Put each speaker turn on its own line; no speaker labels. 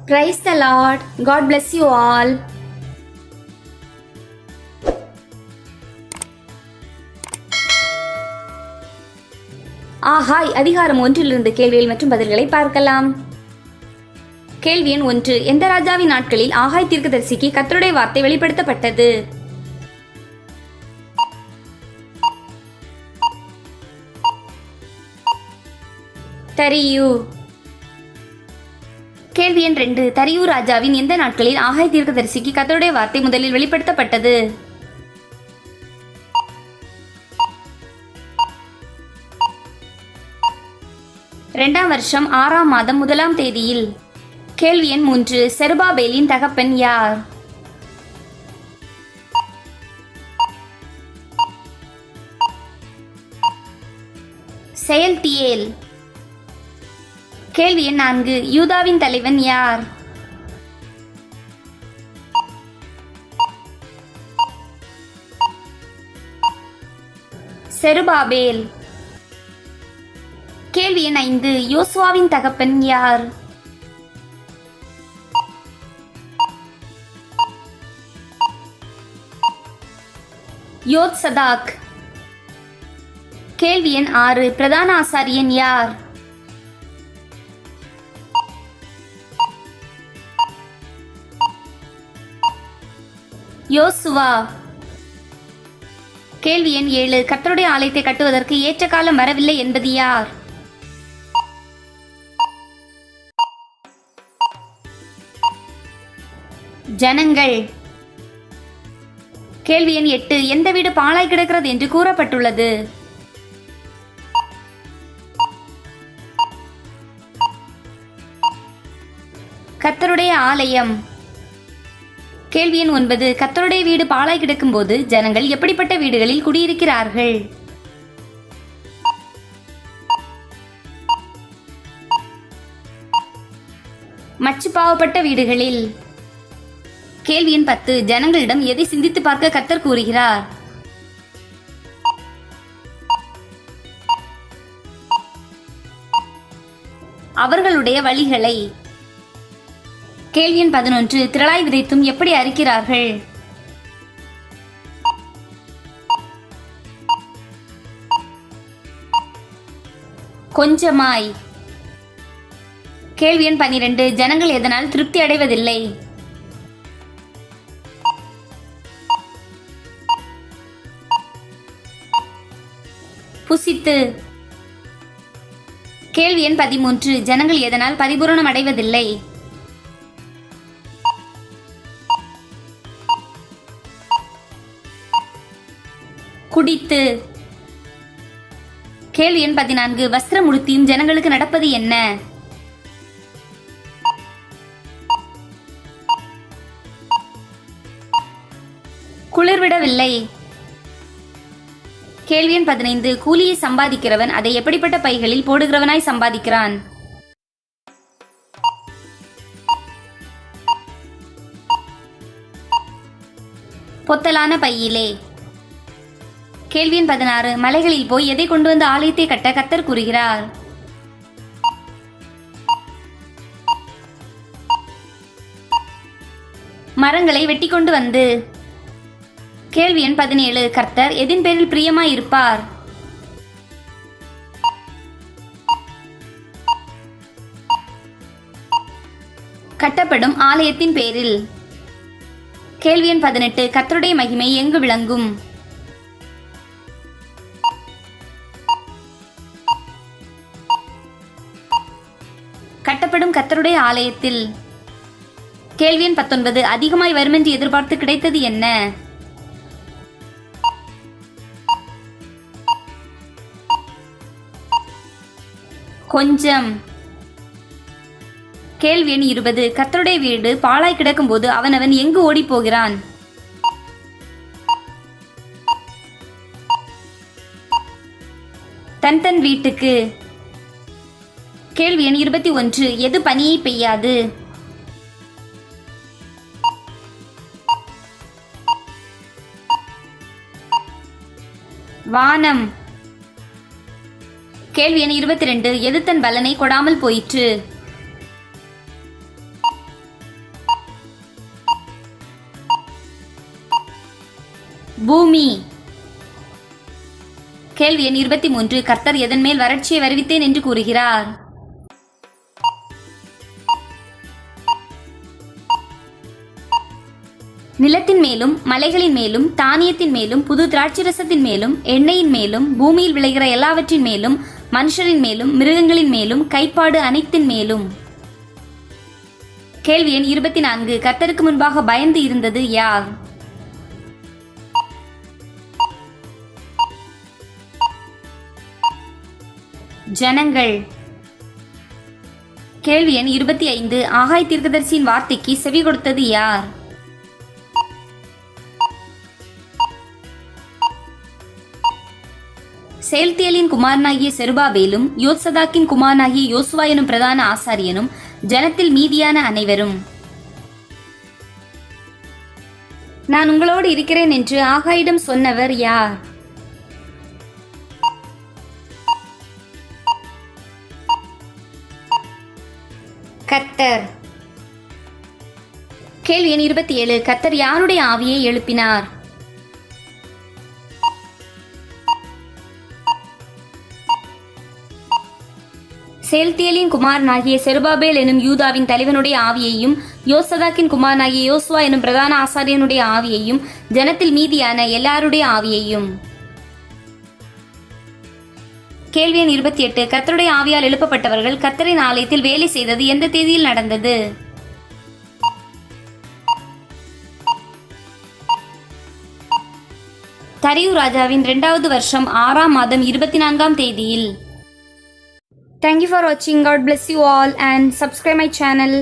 Praise the Lord. God bless you all. ஆகாய் அதிகாரம் 1 கேள்விகள் மற்றும் பதில்களை பார்க்கலாம். கேள்வி எண் 1. எந்த ராஜாவின் நாட்களில் ஆகாய் தீர்க்கதரிசிக்கு கர்த்தருடைய வார்த்தை வெளிப்படுத்தப்பட்டது? தரியு. கேள்வி எண் 2. தரியு ராஜாவின் எந்த நாட்களில் ஆகாய் தீர்க்கதரிசிக்கு கர்த்தருடைய வார்த்தை முதலில் வெளிப்படுத்தப்பட்டது? இரண்டாம் வருஷம் 6ஆம் மாதம் 1ஆம் தேதியில். கேள்வி எண் 3. செருபாபேலின் தகப்பன் யார்? செயல்தியேல். கேள்வி எண் 4. யூதாவின் தலைவன் யார்? செருபாபேல். கேள்வி எண் 5. யோசுவாவின் தகப்பன் யார்? யோத்சதாக். கேள்வி எண் 6. பிரதான ஆசாரியன் யார்? யோசுவா. கேள்வி எண் 7. கர்த்தருடைய ஆலயத்தை கட்டுவதற்கு ஏற்ற காலம் வரவில்லை என்பது யார்? ஜனங்கள். கேள்வி எண் 8. எந்த வீடு பாழாய் கிடக்கிறது என்று கூறப்பட்டுள்ளது? கர்த்தருடைய ஆலயம். கேள்வி எண் 9. கர்த்தருடைய வீடு பாழாய் கிடக்கும் போது ஜனங்கள் எப்படிப்பட்ட வீடுகளில் குடியிருக்கிறார்கள்? மச்சு பாவப்பட்ட வீடுகளில். கேள்வி எண் 10. ஜனங்களிடம் எதை சிந்தித்து பார்க்க கர்த்தர் கூறுகிறார்? அவர்களுடைய வழிகளை. கேள்வி எண் 11. திரளாய் விதைத்தும் எப்படி அறுக்கிறார்கள்? கொஞ்சமாய். கேள்வி எண் 12. ஜனங்கள் எதனால் திருப்தி அடைவதில்லை? புசித்து. கேள்வி எண் 13. ஜனங்கள் எதனால் பரிபூரணம் அடைவதில்லை? குடித்து. கேள்வி எண் 14. வஸ்திரம் உடுத்தியும் ஜனங்களுக்கு நடப்பது என்ன? குளிர்விடவில்லை. கேள்வி எண் 15. கூலியை சம்பாதிக்கிறவன் அதை எப்படிப்பட்ட பைகளில் போடுகிறவனாய் சம்பாதிக்கிறான்? பொத்தலான பையிலே. கேள்வி எண் 16. மலைகளில் போய் எதை கொண்டு வந்து ஆலயத்தை கட்ட கர்த்தர் கூறுகிறார்? மரங்களை வெட்டி கொண்டு வந்து. கேள்வி எண் 17. கர்த்தர் எதின் பேரில் பிரியமாய் இருப்பார்? கட்டப்படும் ஆலயத்தின் பேரில். கேள்வி எண் 18. கர்த்தருடைய மகிமை எங்கு விளங்கும்? கட்டப்படும் கர்த்தருடைய ஆலயத்தில். கேள்வி எண் 19. அதிகமாய் வரும் என்று எதிர்பார்த்து கிடைத்தது என்ன? கொஞ்சம். கேள்வி எண் 20. கர்த்தருடைய வீடு பாழாய் கிடக்கும் போது அவனவன் எங்கு ஓடி போகிறான்? தன் வீட்டுக்கு. கேள்வி எண் 21. எது பனியை பெய்யாது? வானம். கேள்வி எண் 22. எது தன் பலனை கொடாமல் போயிற்று? பூமி. கேள்வி எண் 23. கர்த்தர் எதன் மேல் வறட்சியை வருவித்தேன் என்று கூறுகிறார்? நிலத்தின் மேலும், மலைகளின் மேலும், தானியத்தின் மேலும், புது திராட்சரசத்தின் மேலும், எண்ணெயின் மேலும், பூமியில் விளைகிற எல்லாவற்றின் மேலும், மனுஷரின் மேலும், மிருகங்களின் மேலும், கைப்பாடு அனைத்தின் மேலும். கேள்வி எண் 24. கர்த்தருக்கு முன்பாக பயந்து இருந்தது யார்? ஜனங்கள். கேள்வி எண் 25. ஆகாய் தீர்க்கதரிசியின் வார்த்தைக்கு செவி கொடுத்தது யார்? செயல்தியலின் குமாரனாகிய செருபாபேலும் யோத்சதாக்கின் குமாரனாகிய யோசுவா எனும் பிரதான ஆசாரியனும் ஜனத்தில் மீதியான அனைவரும். நான் உங்களோடு இருக்கிறேன் என்று ஆகாயிடம் சொன்னவர் யார்? கர்த்தர். கேள்வி எண் 27. கர்த்தர் யாருடைய ஆவியை எழுப்பினார்? செயல்தியலின் குமாரனாகிய செருபாபேல் எனும் யூதாவின் தலைவனுடைய ஆவியையும் யோசதாக்கின் குமாரனாகிய யோசுவா எனும் பிரதான ஆசாரியனுடைய ஆவியையும் ஜனத்தில் மீதியான எல்லாருடைய ஆவியையும். கேள்வி எண் 28. கர்த்தருடைய ஆவியால் எழுப்பப்பட்டவர்கள் கர்த்தரின் ஆலயத்தில் வேலை செய்தது எந்த தேதியில் நடந்தது? தரியு ராஜாவின் 2வது வருஷம் 6ஆம் மாதம் 24ஆம் தேதியில். Thank you for watching. God bless you all and subscribe my channel.